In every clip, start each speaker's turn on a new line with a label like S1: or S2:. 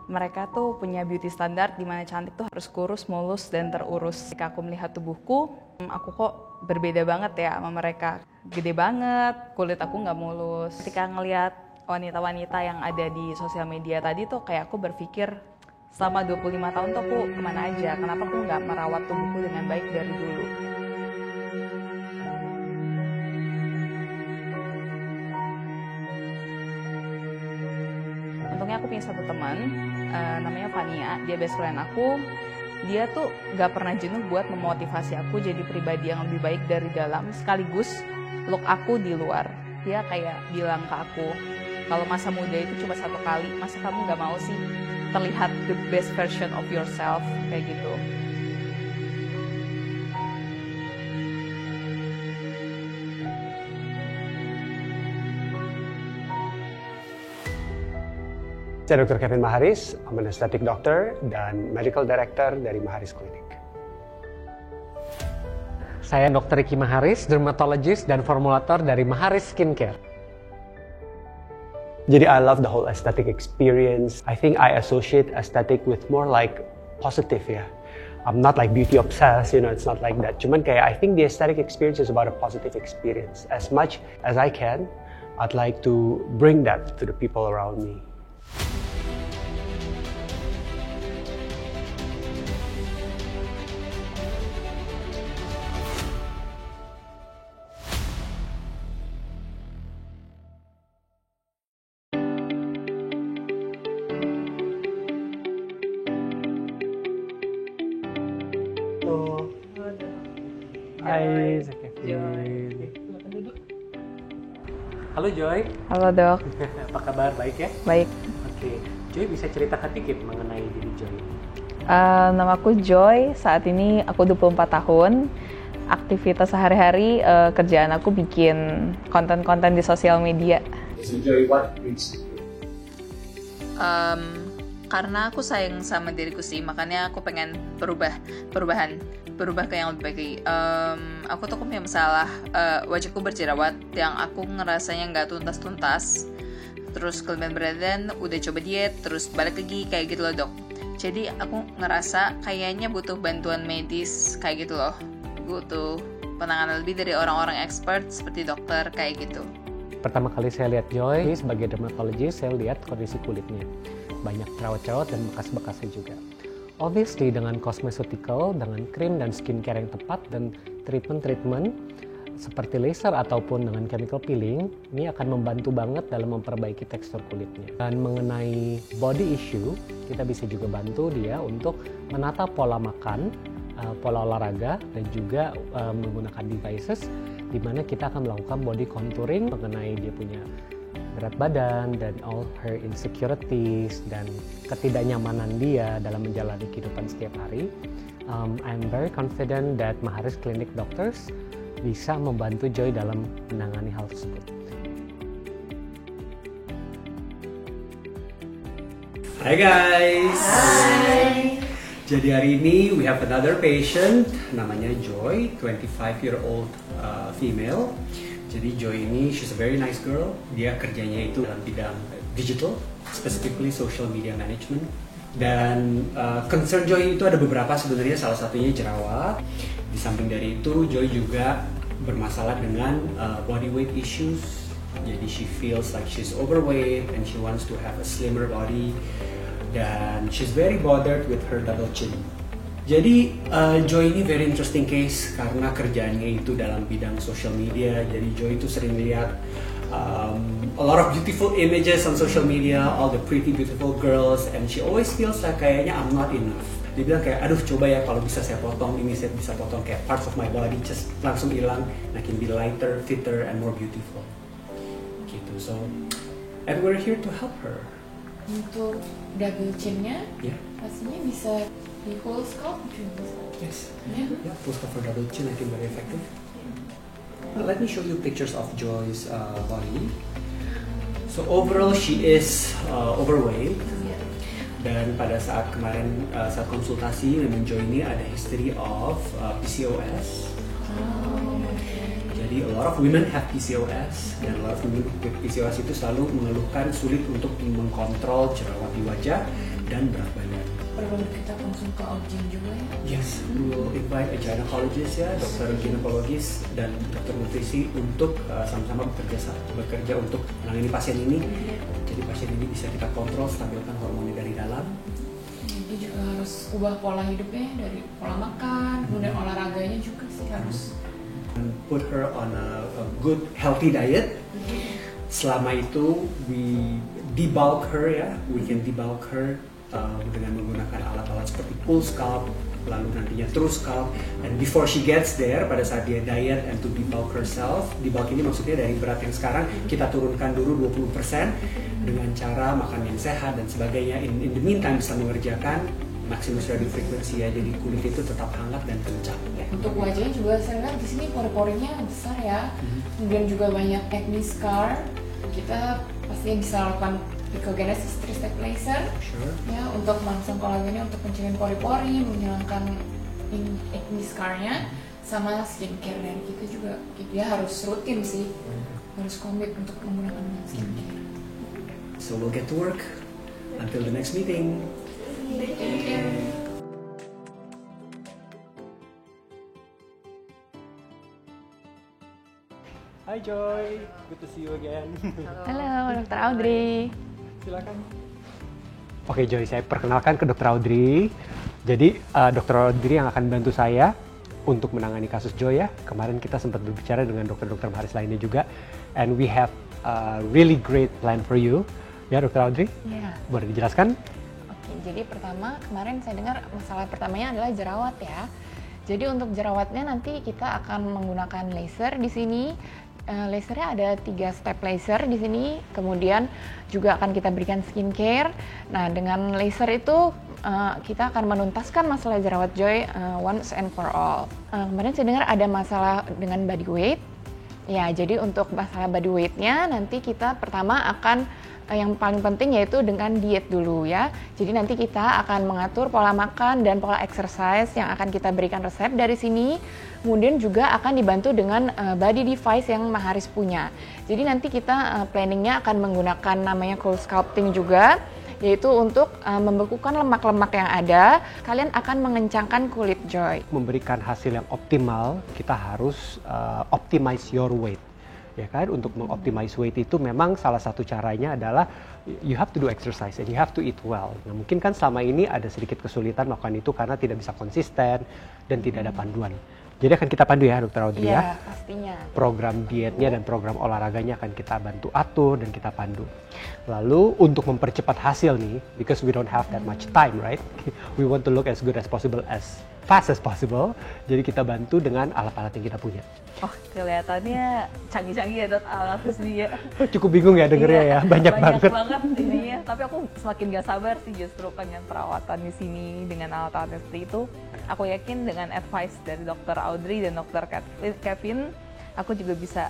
S1: Mereka tuh punya beauty standar di mana cantik tuh harus kurus, mulus, dan terurus. Ketika aku melihat tubuhku, aku kok berbeda banget ya sama mereka. Gede banget, kulit aku nggak mulus. Ketika ngelihat wanita-wanita yang ada di sosial media tadi tuh kayak aku berpikir, selama 25 tahun tuh aku kemana aja? Kenapa aku nggak merawat tubuhku dengan baik dari dulu? Untungnya aku punya satu teman, namanya Fania, dia best friend aku. Dia tuh gak pernah jenuh buat memotivasi aku jadi pribadi yang lebih baik dari dalam, sekaligus look aku di luar. Dia kayak bilang ke aku, kalau masa muda itu cuma satu kali, masa kamu gak mau sih terlihat the best version of yourself, kayak gitu.
S2: Saya Dr. Kevin Maharis, I'm an aesthetic doctor dan medical director dari Maharis Clinic.
S3: Saya Dr. Ricky Maharis, dermatologist dan formulator dari Maharis Skincare.
S2: Jadi I love the whole aesthetic experience. I think I associate aesthetic with more like positive ya. I'm not like beauty obsessed, it's not like that. Cuman kayak I think the aesthetic experience is about a positive experience. As much as I can, I'd like to bring that to the people around me.
S3: Hai, saya Kevin. Halo Joy.
S1: Halo dok.
S3: Apa kabar? Baik ya?
S1: Baik.
S3: Oke. Joy bisa ceritakan dikit mengenai diri Joy?
S1: Namaku Joy, saat ini aku 24 tahun. Aktivitas sehari-hari, kerjaan aku bikin konten-konten di sosial media.
S2: So Joy, what brings you?
S1: Karena aku sayang sama diriku sih, makanya aku pengen perubahan ke yang lebih baik. Aku tuh punya masalah, wajahku berjerawat yang aku ngerasanya nggak tuntas-tuntas. Terus kelebihan badan, udah coba diet, terus balik lagi kayak gitu loh dok. Jadi aku ngerasa kayaknya butuh bantuan medis kayak gitu loh. Butuh penanganan lebih dari orang-orang expert seperti dokter kayak gitu.
S3: Pertama kali saya lihat Joy sebagai dermatologist, saya lihat kondisi kulitnya. Banyak jerawat-jerawat dan bekas-bekasnya juga. Obviously dengan cosmeceutical, dengan krim dan skincare yang tepat dan treatment seperti laser ataupun dengan chemical peeling, ini akan membantu banget dalam memperbaiki tekstur kulitnya. Dan mengenai body issue, kita bisa juga bantu dia untuk menata pola makan, pola olahraga, dan juga menggunakan devices di mana kita akan melakukan body contouring mengenai dia punya berat badan dan all her insecurities dan ketidaknyamanan dia dalam menjalani kehidupan setiap hari. I'm very confident that Maharis Clinic Doctors bisa membantu Joy dalam menangani hal tersebut.
S2: Hi guys.
S4: Hi.
S2: Jadi hari ini we have another patient namanya Joy, 25-year-old female. Jadi Joy ini, she's a very nice girl. Dia kerjanya itu dalam bidang digital, specifically social media management. Dan concern Joy itu ada beberapa sebenarnya, salah satunya jerawat. Di samping dari itu, Joy juga bermasalah dengan body weight issues. Jadi she feels like she's overweight and she wants to have a slimmer body. Dan she's very bothered with her double chin. Jadi Joy ini very interesting case karena kerjaannya itu dalam bidang social media. Jadi Joy itu sering lihat a lot of beautiful images on social media, all the pretty beautiful girls, and she always feels like kayaknya I'm not enough. Dia bilang kayak, aduh coba ya kalau bisa saya potong ini, saya bisa potong kayak parts of my body, just langsung hilang, and I can be lighter, fitter, and more beautiful. Gitu, so and we're here to help her.
S4: Untuk double chin-nya,
S2: Yeah.
S4: pastinya bisa di whole scalp juga.
S2: Yes.
S4: Yeah.
S2: Yeah, full cover double chin, I think very effective. Let me show you pictures of Joy's body. So overall she is overweight.
S4: Yeah.
S2: Dan pada saat kemarin saat konsultasi memang Joy ini ada history of PCOS.
S4: Oh, okay.
S2: Jadi Jadi a lot of women have PCOS dan a lot of women with PCOS itu selalu mengeluhkan sulit untuk mengontrol jerawat di wajah dan berat badan.
S4: Perlu kita langsung ke objin juga ya?
S2: Yes, we will invite a gynecologist ya, dokter ginekologis dan dokter nutrisi untuk sama-sama bekerja untuk menangani pasien ini. Jadi pasien ini bisa kita kontrol, stabilkan hormonnya dari dalam.
S4: Jadi juga harus ubah pola hidupnya dari pola makan, kemudian olahraganya juga sih harus.
S2: And put her on a good healthy diet. Selama itu we debulk her ya, we can debulk her dengan menggunakan alat-alat seperti Pull Scalp, lalu nantinya True Scalp. And before she gets there, pada saat dia diet and to debulk herself, debulk ini maksudnya dari berat yang sekarang kita turunkan dulu 20% dengan cara makan yang sehat dan sebagainya. In the meantime bisa mengerjakan Maximus Radio Frequency ya, jadi kulit itu tetap hangat dan kencang ya.
S4: Untuk wajahnya juga saya lihat di sini pori-porinya besar ya, kemudian juga banyak acne scar. Kita pasti bisa lakukan picogenesis 3-step laser ya untuk merangsang kolagennya, untuk mencegah pori-pori, menghilangkan acne scar-nya, sama skincare dari kita juga dia harus rutin sih, harus komit untuk menggunakan skincare.
S2: So we'll get to work until the next meeting.
S3: Hi Joy, good to see you again.
S5: Halo, Dr. Audrey.
S3: Silakan. Oke Joy, saya perkenalkan ke Dr. Audrey. Jadi Dr. Audrey yang akan bantu saya untuk menangani kasus Joy ya. Kemarin kita sempat berbicara dengan dokter-dokter Maharis lainnya juga. And we have a really great plan for you. Ya Dr. Audrey?
S5: Iya.
S3: Boleh dijelaskan?
S5: Oke, jadi pertama kemarin saya dengar masalah pertamanya adalah jerawat ya. Jadi untuk jerawatnya nanti kita akan menggunakan laser di sini. Lasernya ada 3 step laser di sini. Kemudian juga akan kita berikan skincare. Nah, dengan laser itu kita akan menuntaskan masalah jerawat Joy once and for all. Kemarin saya dengar ada masalah dengan body weight. Ya, jadi untuk masalah body weight-nya nanti kita pertama akan yang paling penting yaitu dengan diet dulu ya. Jadi nanti kita akan mengatur pola makan dan pola exercise yang akan kita berikan resep dari sini. Kemudian juga akan dibantu dengan body device yang Maharis punya. Jadi nanti kita planningnya akan menggunakan namanya cold sculpting juga, yaitu untuk membekukan lemak-lemak yang ada. Kalian akan mengencangkan kulit Joy.
S3: Memberikan hasil yang optimal, kita harus optimize your weight. Ya kan, untuk mengoptimize weight itu memang salah satu caranya adalah you have to do exercise and you have to eat well. Nah, mungkin kan selama ini ada sedikit kesulitan melakukan itu karena tidak bisa konsisten dan tidak ada panduan. Jadi akan kita pandu ya Dr. Audrey ya.
S5: Iya, pastinya.
S3: Program dietnya dan program olahraganya akan kita bantu atur dan kita pandu. Lalu untuk mempercepat hasil nih, because we don't have that much time, right? We want to look as good as possible, as fast as possible. Jadi kita bantu dengan alat-alat yang kita punya.
S1: Oh, kelihatannya canggih-canggih ya Dok alatnya sendiri ya.
S3: Cukup bingung ya dengernya ya, banyak banget.
S1: Banget ininya. Tapi aku semakin gak sabar sih justru pengen perawatan di sini dengan alat-alatnya seperti itu. Aku yakin dengan advice dari Dr. Audrey dan Dr. Kevin, aku juga bisa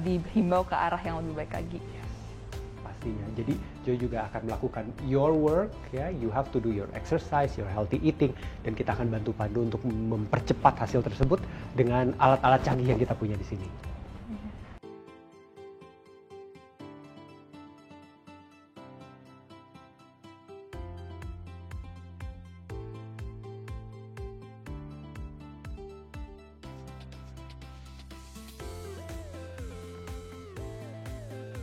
S1: dihimbau ke arah yang lebih baik lagi.
S3: Pastinya. Jadi Joy juga akan melakukan your work ya. You have to do your exercise, your healthy eating, dan kita akan bantu pandu untuk mempercepat hasil tersebut dengan alat-alat canggih yang kita punya di sini.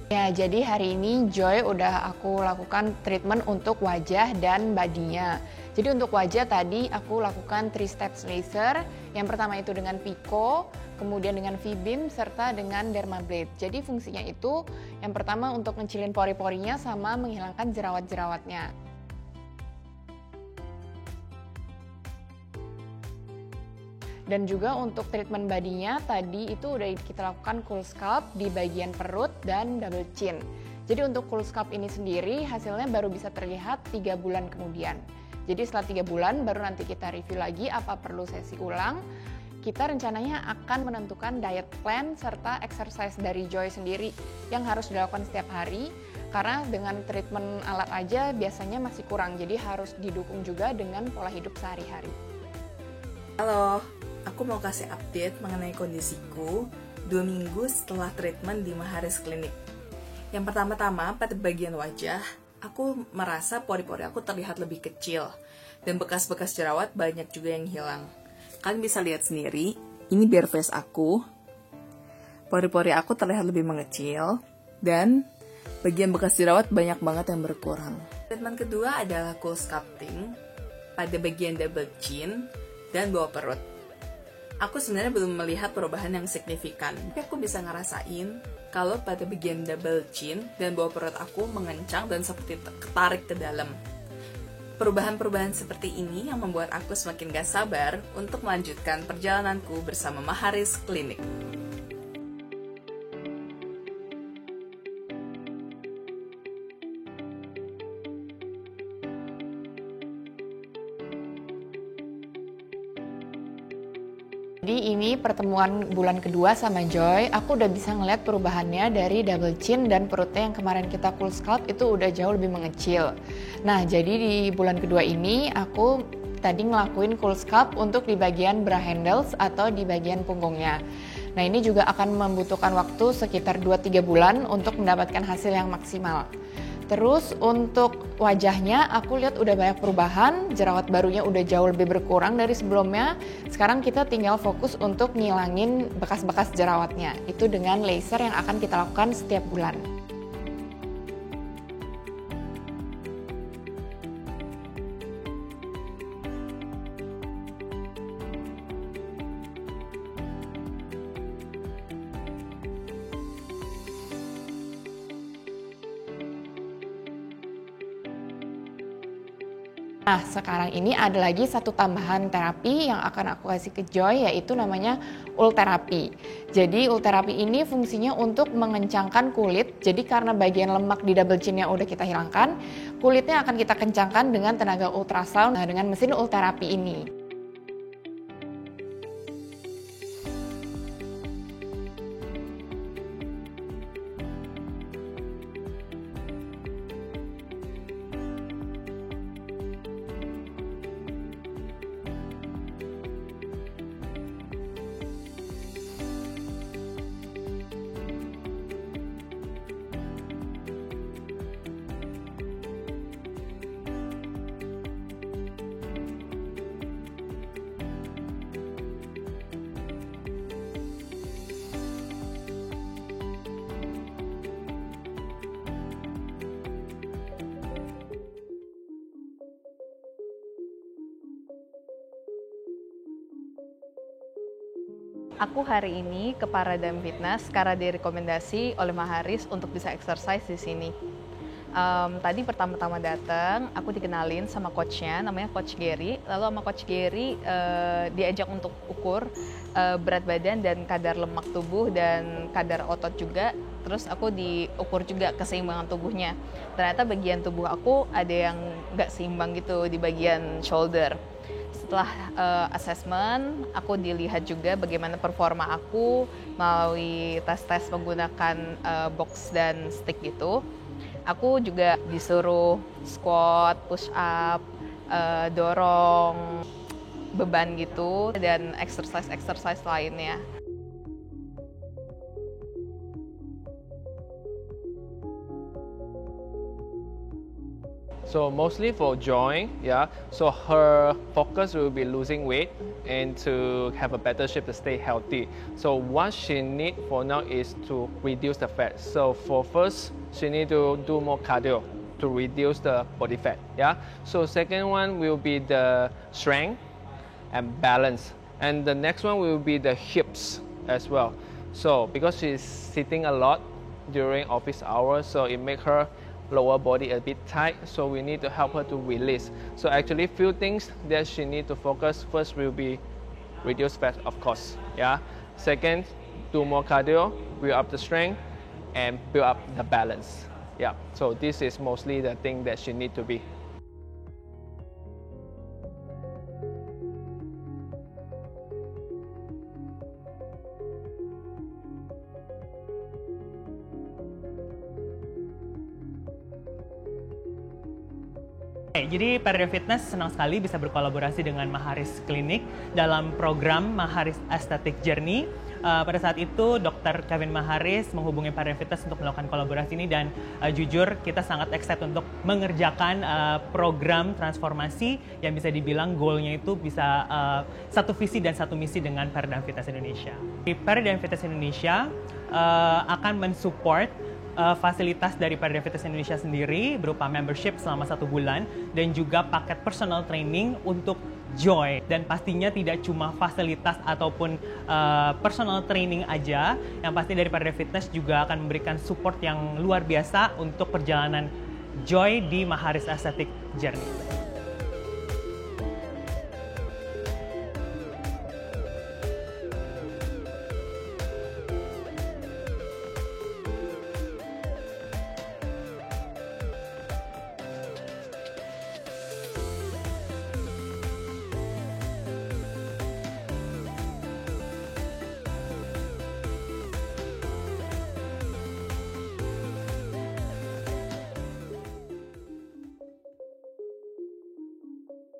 S5: Ya, jadi hari ini Joy udah aku lakukan treatment untuk wajah dan badinya. Jadi untuk wajah tadi aku lakukan 3 steps laser. Yang pertama itu dengan Pico, kemudian dengan V-beam, serta dengan Dermablade. Jadi fungsinya itu yang pertama untuk ngecilin pori-porinya sama menghilangkan jerawat-jerawatnya. Dan juga untuk treatment badinya tadi itu udah kita lakukan cool scalp di bagian perut dan double chin. Jadi untuk cool scalp ini sendiri hasilnya baru bisa terlihat 3 bulan kemudian. Jadi setelah 3 bulan baru nanti kita review lagi apa perlu sesi ulang. Kita rencananya akan menentukan diet plan serta exercise dari Joy sendiri yang harus dilakukan setiap hari. Karena dengan treatment alat aja biasanya masih kurang, jadi harus didukung juga dengan pola hidup sehari-hari.
S6: Halo, aku mau kasih update mengenai kondisiku.
S1: 2 minggu setelah treatment di Maharis Clinic. Yang pertama-tama, pada bagian wajah, aku merasa pori-pori aku terlihat lebih kecil, dan bekas-bekas jerawat banyak juga yang hilang. Kalian bisa lihat sendiri, ini bare face aku, pori-pori aku terlihat lebih mengecil, dan bagian bekas jerawat banyak banget yang berkurang. Treatment kedua adalah cool sculpting pada bagian double chin dan bawah perut. Aku sebenarnya belum melihat perubahan yang signifikan, tapi aku bisa ngerasain kalau pada bagian double chin dan bawah perut aku mengencang dan seperti ketarik ke dalam. Perubahan-perubahan seperti ini yang membuat aku semakin gak sabar untuk melanjutkan perjalananku bersama Maharis Clinic.
S5: Jadi ini pertemuan bulan kedua sama Joy, aku udah bisa ngeliat perubahannya dari double chin dan perutnya yang kemarin kita cool sculpt itu udah jauh lebih mengecil. Nah, jadi di bulan kedua ini aku tadi ngelakuin cool sculpt untuk di bagian bra handles atau di bagian punggungnya. Nah, ini juga akan membutuhkan waktu sekitar 2-3 bulan untuk mendapatkan hasil yang maksimal. Terus untuk wajahnya aku lihat udah banyak perubahan, jerawat barunya udah jauh lebih berkurang dari sebelumnya. Sekarang kita tinggal fokus untuk ngilangin bekas-bekas jerawatnya. Itu dengan laser yang akan kita lakukan setiap bulan. Nah, sekarang ini ada lagi satu tambahan terapi yang akan aku kasih ke Joy, yaitu namanya ulterapi. Jadi ulterapi ini fungsinya untuk mengencangkan kulit. Jadi karena bagian lemak di double chin-nya udah kita hilangkan, kulitnya akan kita kencangkan dengan tenaga ultrasound dengan mesin ulterapi ini.
S1: Aku hari ini ke Paradigm Fitness karena direkomendasi oleh Maharis untuk bisa exercise di sini. Tadi pertama-tama datang, aku dikenalin sama coachnya, namanya Coach Gary. Lalu sama Coach Gary diajak untuk ukur berat badan dan kadar lemak tubuh dan kadar otot juga. Terus aku diukur juga keseimbangan tubuhnya. Ternyata bagian tubuh aku ada yang nggak seimbang gitu di bagian shoulder. Setelah assessment, aku dilihat juga bagaimana performa aku melalui tes-tes menggunakan box dan stick gitu. Aku juga disuruh squat, push up, dorong beban gitu, dan exercise lainnya.
S6: So mostly for Joy, yeah. So her focus will be losing weight and to have a better shape to stay healthy. So what she need for now is to reduce the fat. So for first, she need to do more cardio to reduce the body fat, yeah. So second one will be the strength and balance. And the next one will be the hips as well. So because she's sitting a lot during office hours, so it make her lower body a bit tight, so we need to help her to release. So actually few things that she need to focus. First will be reduce fat, of course, yeah. Second, do more cardio, build up the strength and build up the balance, yeah. So this is mostly the thing that she need to be.
S7: Jadi Paradigm Fitness senang sekali bisa berkolaborasi dengan Maharis Clinic dalam program Maharis Aesthetic Journey. Pada saat itu Dr. Kevin Maharis menghubungi Paradigm Fitness untuk melakukan kolaborasi ini dan jujur kita sangat excited untuk mengerjakan program transformasi yang bisa dibilang goalnya itu bisa satu visi dan satu misi dengan Paradigm Fitness Indonesia. Paradigm Fitness Indonesia akan mensupport fasilitas dari Paradigm Fitness Indonesia sendiri berupa membership selama 1 bulan dan juga paket personal training untuk Joy, dan pastinya tidak cuma fasilitas ataupun personal training aja, yang pasti dari Paradigm Fitness juga akan memberikan support yang luar biasa untuk perjalanan Joy di Maharis Aesthetic Journey.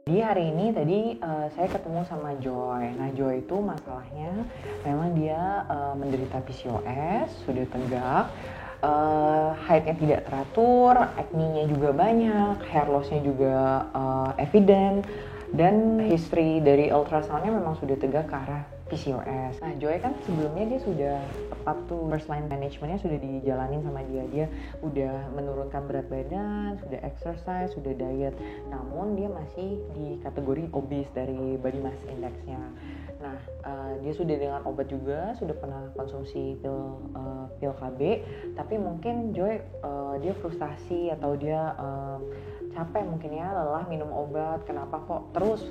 S8: Di hari ini tadi saya ketemu sama Joy. Nah, Joy itu masalahnya memang dia menderita PCOS, sudah tegak, haidnya tidak teratur, acne-nya juga banyak, hair loss-nya juga evident, dan history dari ultrasound-nya memang sudah tegak ke arah PCOS. Nah, Joy kan sebelumnya dia sudah tepat tuh, first line managementnya sudah dijalanin sama dia. Dia udah menurunkan berat badan, sudah exercise, sudah diet. Namun dia masih di kategori obese dari body mass index-nya. Nah, dia sudah dengan obat juga, sudah pernah konsumsi pil KB. Tapi mungkin Joy dia frustasi atau dia capek mungkin ya, lelah minum obat, kenapa kok terus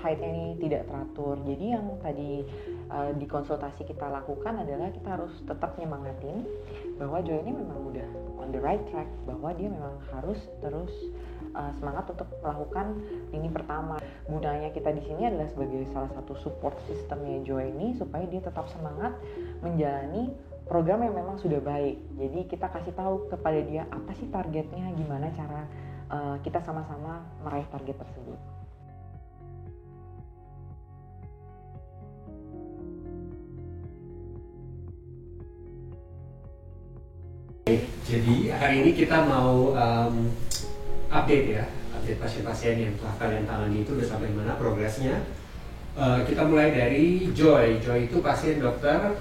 S8: haidnya ini tidak teratur. Jadi yang tadi di konsultasi kita lakukan adalah kita harus tetap nyemangatin bahwa Joy ini memang udah on the right track, bahwa dia memang harus terus semangat untuk melakukan lini pertama. Gunanya kita di sini adalah sebagai salah satu support sistemnya Joy ini supaya dia tetap semangat menjalani program yang memang sudah baik. Jadi kita kasih tahu kepada dia apa sih targetnya, gimana cara kita sama-sama meraih target tersebut.
S2: Jadi hari ini kita mau update pasien-pasien yang telah kalian tangani itu udah sampai mana progresnya. Kita mulai dari Joy. Joy itu pasien dokter.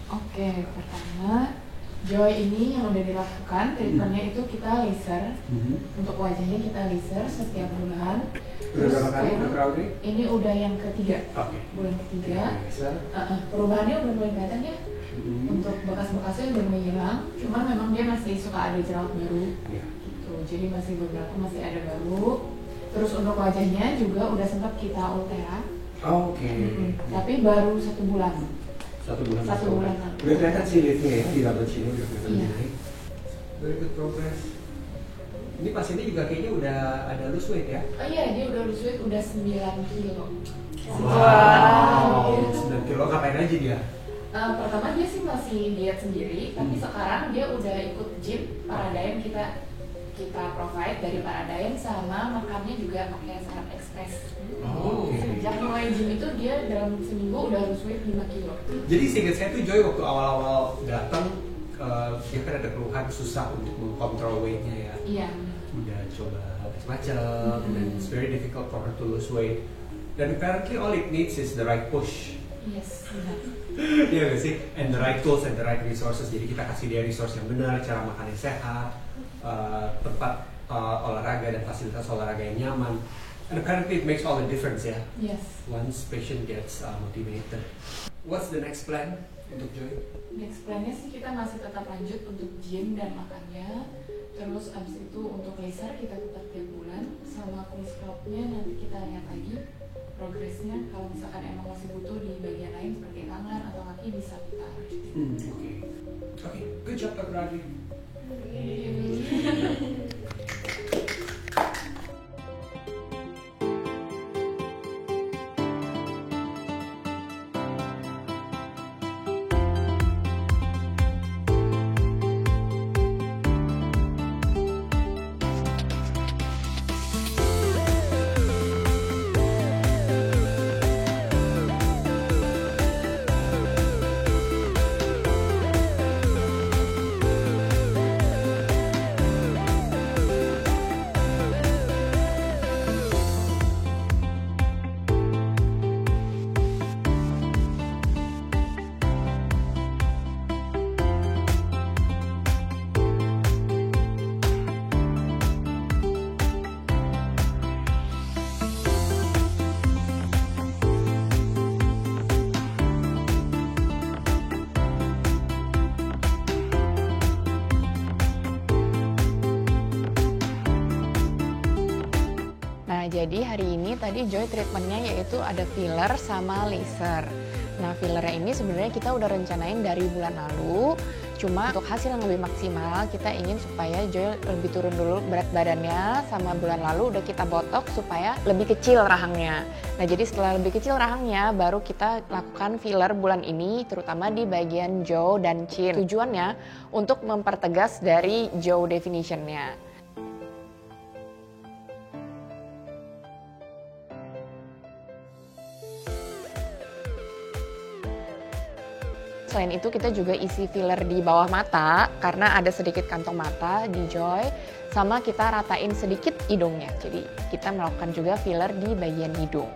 S4: Oke, pertama Joy ini yang udah dilakukan treatmentnya itu kita laser. Untuk wajahnya kita laser setiap bulan.
S2: Udah berapa kali crowding?
S4: Ini udah yang ketiga. Bulan ketiga. Perubahannya udah mulai kelihatan ya. Untuk bekas-bekasnya udah mulai hilang. Cuman memang dia masih suka ada jerawat baru. Gitu. Jadi masih beberapa masih ada baru. Terus untuk wajahnya juga udah sempat kita ultera. Tapi baru 1 bulan.
S2: 1 bulan.
S4: 1 bulan.
S2: Udah kelihatan sih liftnya ya, di rambut sini udah kelihatan naik. Very good progress. Ini pasiennya juga kayaknya udah ada loose weight ya?
S4: Oh iya, dia udah loose weight udah 9 kilo.
S2: Wow. 9 kilo ngapain aja dia?
S4: Pertama dia sih masih diet sendiri, tapi sekarang dia udah ikut gym Paradigm kita provide dari Paradigm, sama makannya juga pakai Sarap Express. Sejak mulai gym itu dia dalam seminggu udah loose weight 5 kilo.
S2: Jadi seingat saya tuh Joy waktu awal-awal datang dia kan ada keluhan susah untuk mengkontrol weightnya ya.
S4: Iya.
S2: Udah coba macam-macam dan it's very difficult for her to lose weight. Dan apparently all it needs is the right push.
S4: Yes, benar.
S2: Iya gak sih? And the right tools and the right resources. Jadi kita kasih dia resource yang benar, cara makan yang sehat, tempat olahraga dan fasilitas olahraga yang nyaman. And apparently it makes all the difference ya.
S4: Yes.
S2: Once patient gets motivated. What's the next plan untuk Joy?
S4: Next plan-nya sih kita masih tetap lanjut untuk gym dan makannya. Terus abis itu untuk laser kita tetap tiap bulan. Sama cool scrub-nya nanti kita lihat lagi progresnya. Kalau misalkan emang masih butuh di bagian lain seperti tangan atau kaki bisa kita lanjutin.
S2: Oke, good job Dr. Radhi.
S5: jadi hari ini tadi Joy treatmentnya yaitu ada filler sama laser. Nah, fillernya ini sebenarnya kita udah rencanain dari bulan lalu. Cuma untuk hasil yang lebih maksimal, kita ingin supaya Joy lebih turun dulu berat badannya. Sama bulan lalu udah kita botok supaya lebih kecil rahangnya. Nah, jadi setelah lebih kecil rahangnya, baru kita lakukan filler bulan ini, terutama di bagian jaw dan chin. Tujuannya untuk mempertegas dari jaw definitionnya. Selain itu kita juga isi filler di bawah mata karena ada sedikit kantong mata di Joy, sama kita ratain sedikit hidungnya. Jadi kita melakukan juga filler di bagian hidung.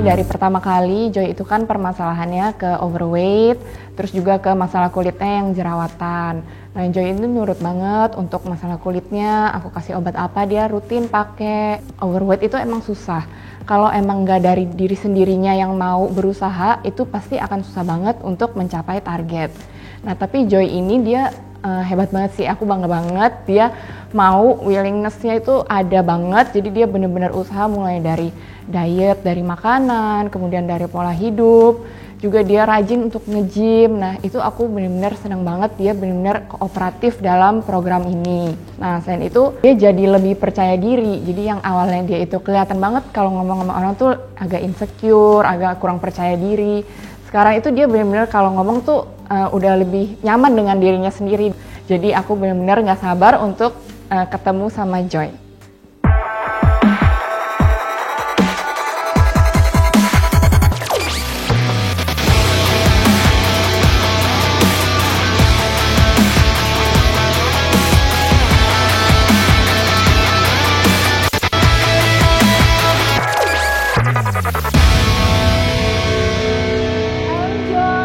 S5: Dari pertama kali Joy itu kan permasalahannya ke overweight, terus juga ke masalah kulitnya yang jerawatan. Nah, Joy itu nurut banget untuk masalah kulitnya, aku kasih obat apa dia rutin pakai. Overweight itu emang susah. Kalau emang nggak dari diri sendirinya yang mau berusaha, itu pasti akan susah banget untuk mencapai target. Nah, tapi Joy ini dia hebat banget sih, aku bangga banget. Dia mau, willingness-nya itu ada banget, jadi dia benar-benar usaha mulai dari diet, dari makanan, kemudian dari pola hidup, juga dia rajin untuk nge-gym. Nah, itu aku benar-benar senang banget dia benar-benar kooperatif dalam program ini. Nah, selain itu dia jadi lebih percaya diri. Jadi yang awalnya dia itu kelihatan banget kalau ngomong sama orang tuh agak insecure, agak kurang percaya diri. Sekarang itu dia benar-benar kalau ngomong tuh udah lebih nyaman dengan dirinya sendiri. Jadi aku benar-benar nggak sabar untuk ketemu sama Joy.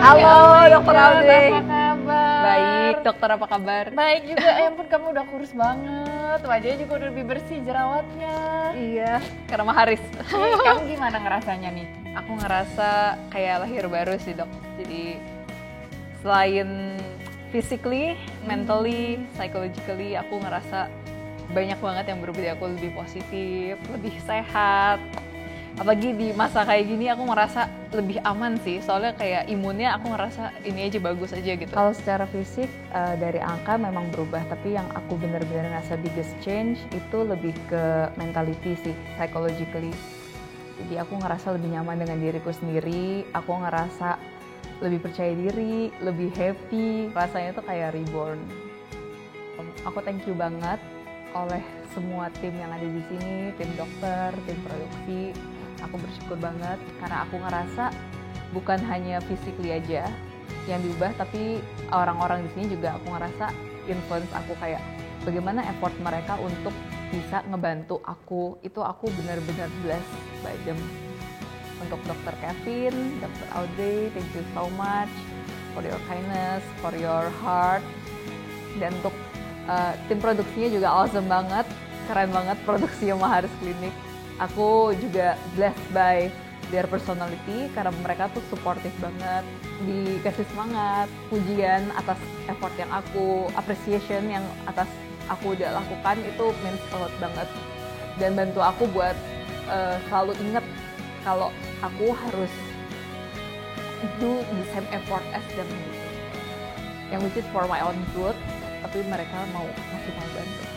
S1: Halo, Dokter Aldi.
S5: Apa kabar?
S1: Baik, dokter apa kabar?
S5: Baik juga, ya ampun kamu udah kurus banget, wajahnya juga udah lebih bersih jerawatnya.
S1: Iya, karena Maharis.
S5: Kamu gimana ngerasanya nih?
S1: Aku ngerasa kayak lahir baru sih, Dok. Jadi selain physically, mentally, psychologically, aku ngerasa banyak banget yang berubah. Aku lebih positif, lebih sehat. Apalagi di masa kayak gini aku ngerasa lebih aman sih, soalnya kayak imunnya aku ngerasa ini aja bagus aja gitu.
S9: Kalau secara fisik dari angka memang berubah, tapi yang aku benar-benar ngerasa biggest change itu lebih ke mentality sih, psychologically. Jadi aku ngerasa lebih nyaman dengan diriku sendiri, aku ngerasa lebih percaya diri, lebih happy, rasanya tuh kayak reborn. Aku thank you banget oleh semua tim yang ada di sini, tim dokter, tim produksi. Aku bersyukur banget karena aku ngerasa bukan hanya physically aja yang diubah, tapi orang-orang di sini juga aku ngerasa influence aku, kayak bagaimana effort mereka untuk bisa ngebantu aku. Itu aku benar-benar blessed by them. Untuk Dr. Kevin, Dr. Audrey, thank you so much for your kindness, for your heart. Dan untuk tim produksinya juga awesome banget, keren banget produksinya Maharis Clinic. Aku juga blessed by their personality karena mereka tuh supportive banget, dikasih semangat, pujian atas effort yang aku, appreciation yang atas aku udah lakukan itu means a lot banget. Dan bantu aku buat selalu inget kalau aku harus do the same effort as them gitu. Yang which is for my own good, tapi mereka masih mau bantu.